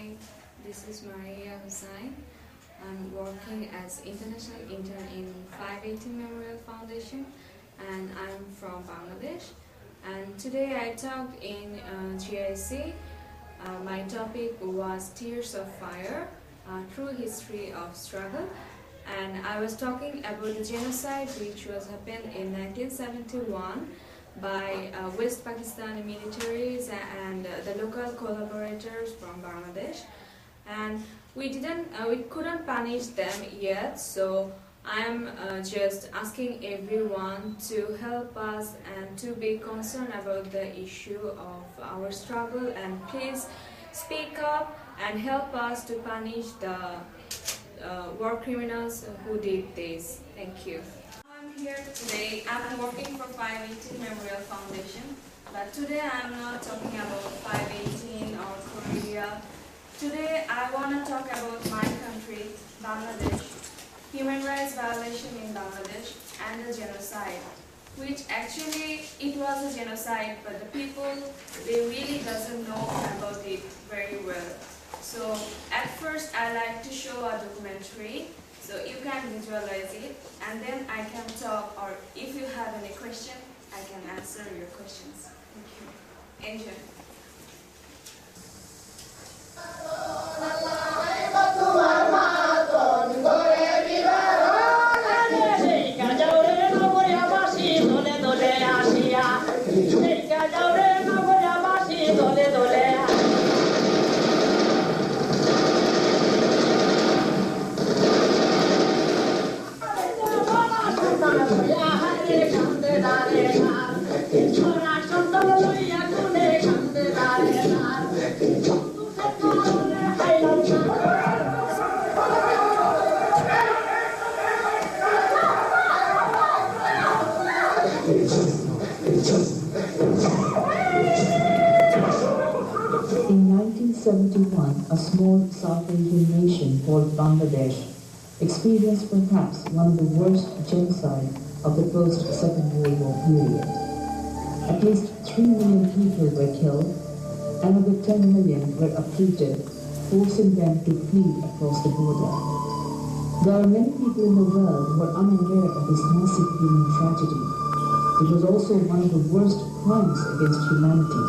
Hi, this is Maria Hussain. I'm working as international intern in 518 Memorial Foundation, and I'm from Bangladesh. And today I talked in GIC. My topic was Tears of Fire, True History of Struggle. And I was talking about the genocide which was happened in 1971 by West Pakistani militaries and the local collaborators from Bangladesh. And we couldn't punish them yet, so I'm just asking everyone to help us and to be concerned about the issue of our struggle, and please speak up and help us to punish the war criminals who did this. Thank you. I'm here today. I'm working for 518 Memorial Foundation, but today I'm not talking about 518 or Korea. Today I want to talk about my country, Bangladesh, human rights violation in Bangladesh, and the genocide, which actually it was a genocide, but the people, they really doesn't know about it very well. So at first I like to show a documentary so you can visualize it, and then I can talk, or if you have any question, I can answer your questions. Thank you. Enjoy. In 1971, a small South Asian nation called Bangladesh experienced perhaps one of the worst genocide of the post-Second World War period. At least 3 million people were killed, and over 10 million were uprooted, forcing them to flee across the border. There are many people in the world who are unaware of this massive human tragedy. It was also one of the worst crimes against humanity,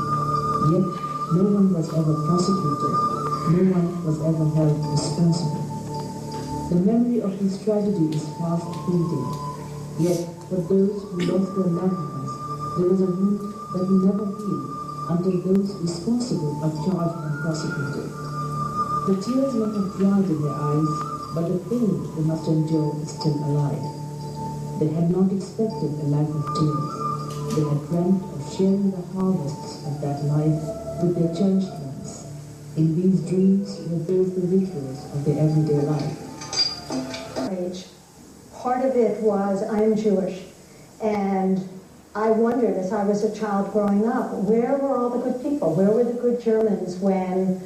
yet no one was ever prosecuted, no one was ever held responsible. The memory of this tragedy is fast fading, yet for those who lost their loved ones, there is a wound that will never heal until those responsible are charged and prosecuted. The tears may have dried in their eyes, but the pain they must endure is still alive. They had not expected a life of tears. They had dreamt of sharing the harvests of that life with their cherished ones. In these dreams were built the rituals of their everyday life. Part of it was I'm Jewish, and I wondered as I was a child growing up, where were all the good people? Where were the good Germans when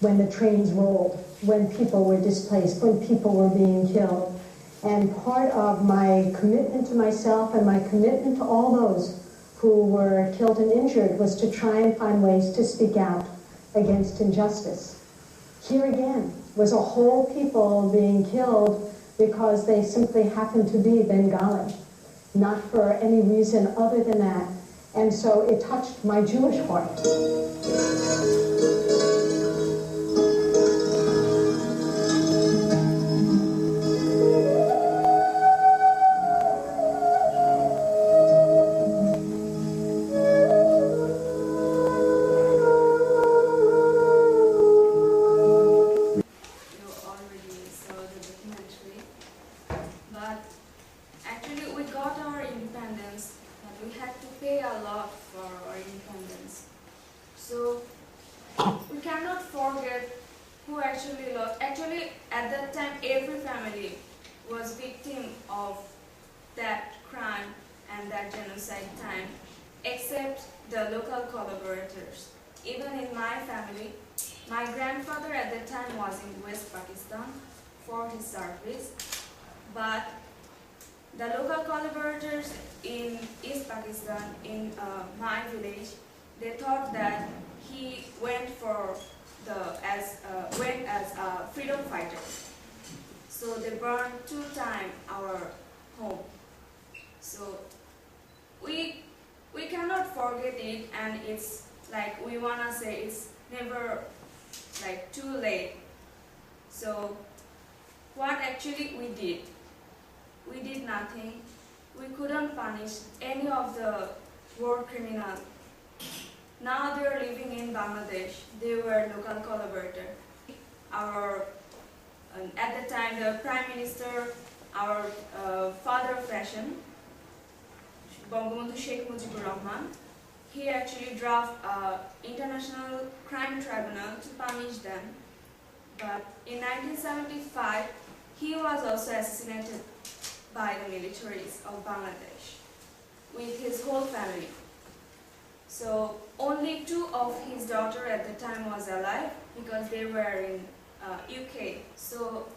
the trains rolled, when people were displaced, when people were being killed? And part of my commitment to myself and my commitment to all those who were killed and injured was to try and find ways to speak out against injustice. Here again was a whole people being killed because they simply happened to be Bengali, not for any reason other than that. And so it touched my Jewish heart. But actually we got our independence, and we had to pay a lot for our independence. So we cannot forget who actually lost. Actually at that time every family was victim of that crime and that genocide time, except the local collaborators. Even in my family, my grandfather at that time was in West Pakistan for his service. But the local collaborators in East Pakistan, in my village, they thought that he went for as freedom fighters. So they burned 2 times our home. So we cannot forget it, and it's like we wanna say it's never like too late. So what actually we did nothing. We couldn't punish any of the war criminals. Now they are living in Bangladesh. They were local collaborators. At the time, the Prime Minister, our father of fashion, Bangabandhu Sheikh Mujibur Rahman, he actually drafted an international crime tribunal to punish them. But in 1975, he was also assassinated by the militaries of Bangladesh with his whole family. So only 2 of his daughters at the time was alive because they were in UK. So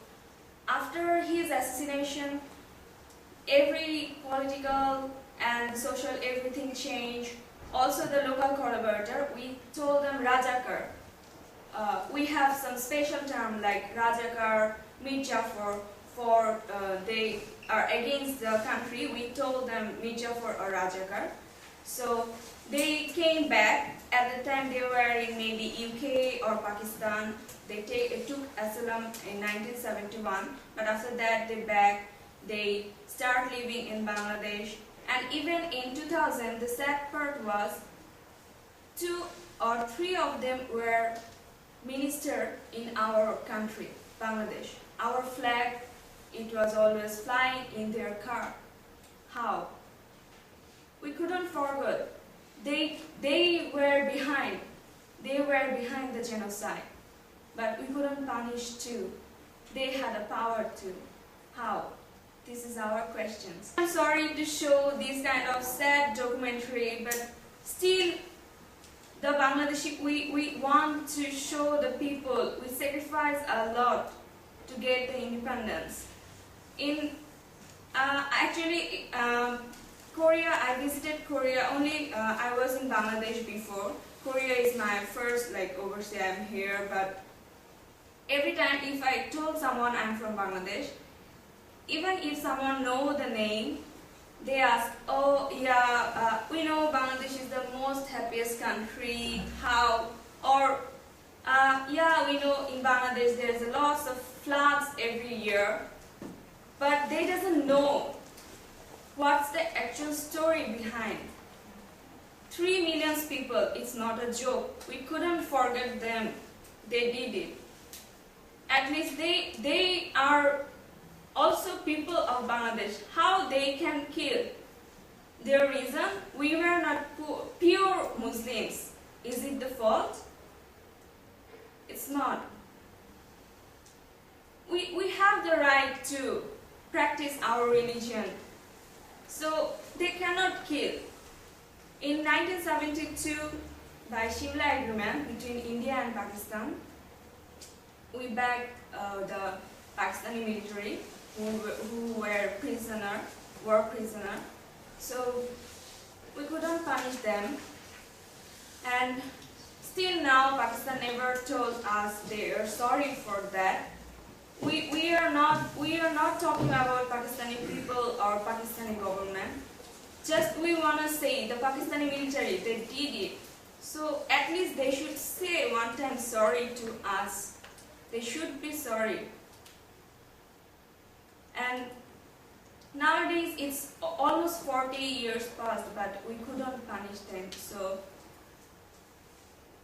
after his assassination, every political and social everything changed. Also the local collaborator, we told them Rajakar. We have some special term like Rajakar, Mir Jafar, for they are against the country. We told them Mir Jafar or Rajakar. So they came back. At the time they were in maybe UK or Pakistan. They took asylum in 1971, but after that they start living in Bangladesh. And even in 2000, the sad part was 2 or 3 of them were minister in our country, Bangladesh. Our flag, it was always flying in their car. How? We couldn't forget. They were behind. They were behind the genocide. But we couldn't punish too. They had a power too. How? This is our questions. I'm sorry to show this kind of sad documentary, but still the Bangladeshi, we want to show the people we sacrifice a lot to get the independence. In Korea, I visited Korea only. I was in Bangladesh before. Korea is my first overseas. I'm here, but every time if I told someone I'm from Bangladesh, even if someone know the name, they ask, oh yeah, we know Bangladesh is the most happiest country, how? Or yeah, we know in Bangladesh there's lots of floods every year, but they doesn't know what's the actual story behind. 3 million people, it's not a joke. We couldn't forget them. They did it. At least they are also people of Bangladesh. How they can kill? Their reason, we were not pure Muslims. Is it the fault? It's not. We have the right to practice our religion. So they cannot kill. In 1972, by Shimla Agreement between India and Pakistan, we backed the Pakistani military who were war prisoner. So we couldn't punish them. And still now Pakistan never told us they are sorry for that. We are not talking about Pakistani people or Pakistani government. Just we want to say the Pakistani military, they did it. So at least they should say one time sorry to us. They should be sorry. And nowadays it's almost 40 years past, but we couldn't punish them. So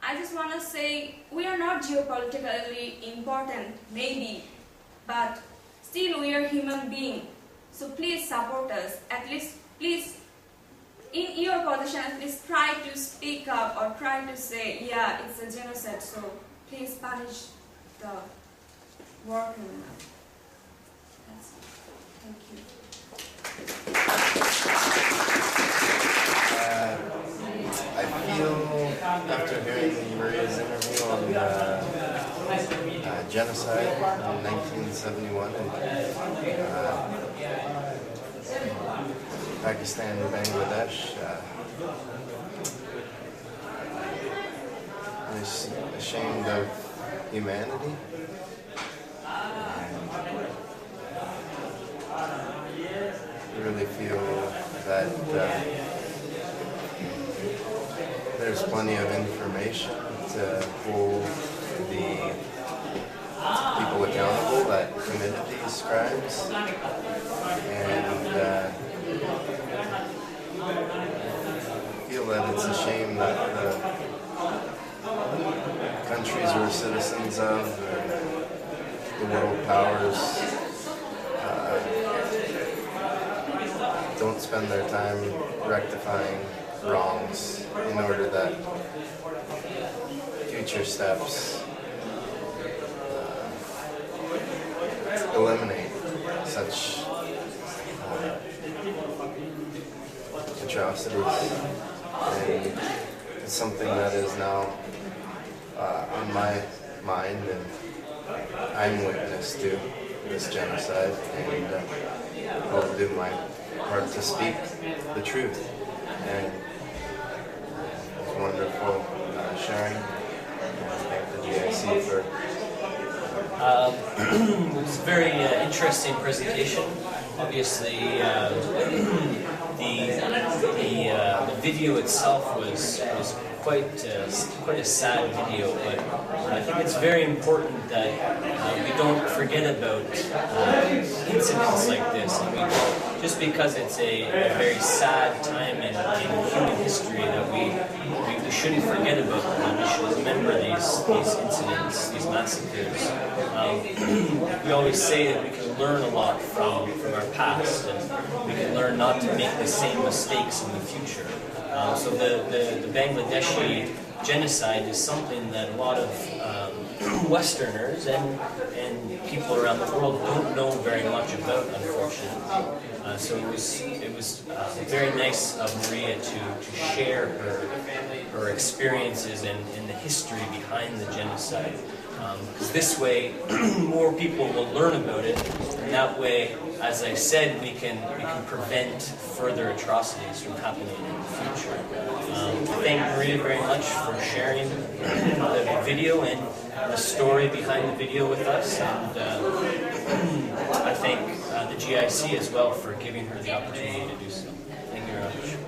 I just want to say we are not geopolitically important, maybe, but still we are human beings. So please support us. At least, please, in your position, at least try to speak up or try to say, yeah, it's a genocide. So please punish the war criminal. That's it. Thank you. I feel, after hearing Maria's interview on genocide in 1971 in Pakistan and Bangladesh, I'm ashamed of humanity. I really feel that there's plenty of information to hold the people accountable that committed these crimes, and I feel that it's a shame that the countries we're citizens of, the world powers, don't spend their time rectifying wrongs in order that future steps eliminate such atrocities. And it's something that is now on my mind, and I'm witness to this genocide, and I'll do my part to speak the truth. And it's wonderful sharing. Thank the GIC for it was a very interesting presentation. Obviously, the video itself was quite a sad video, but I think it's very important that we don't forget about incidents like this. I mean, just because it's a very sad time in human history, that we shouldn't forget about them. We should remember these incidents, these massacres. We always say that we can learn a lot from our past, and we can learn not to make the same mistakes in the future. So the Bangladeshi genocide is something that a lot of Westerners and people around the world don't know very much about, unfortunately. So it was very nice of Maria to share her experiences and the history behind the genocide. Because this way, more people will learn about it, and that way, as I said, we can prevent further atrocities from happening in the future. I thank Maria very much for sharing the video and the story behind the video with us, and I thank the GIC as well for giving her the opportunity to do so. Thank you very much.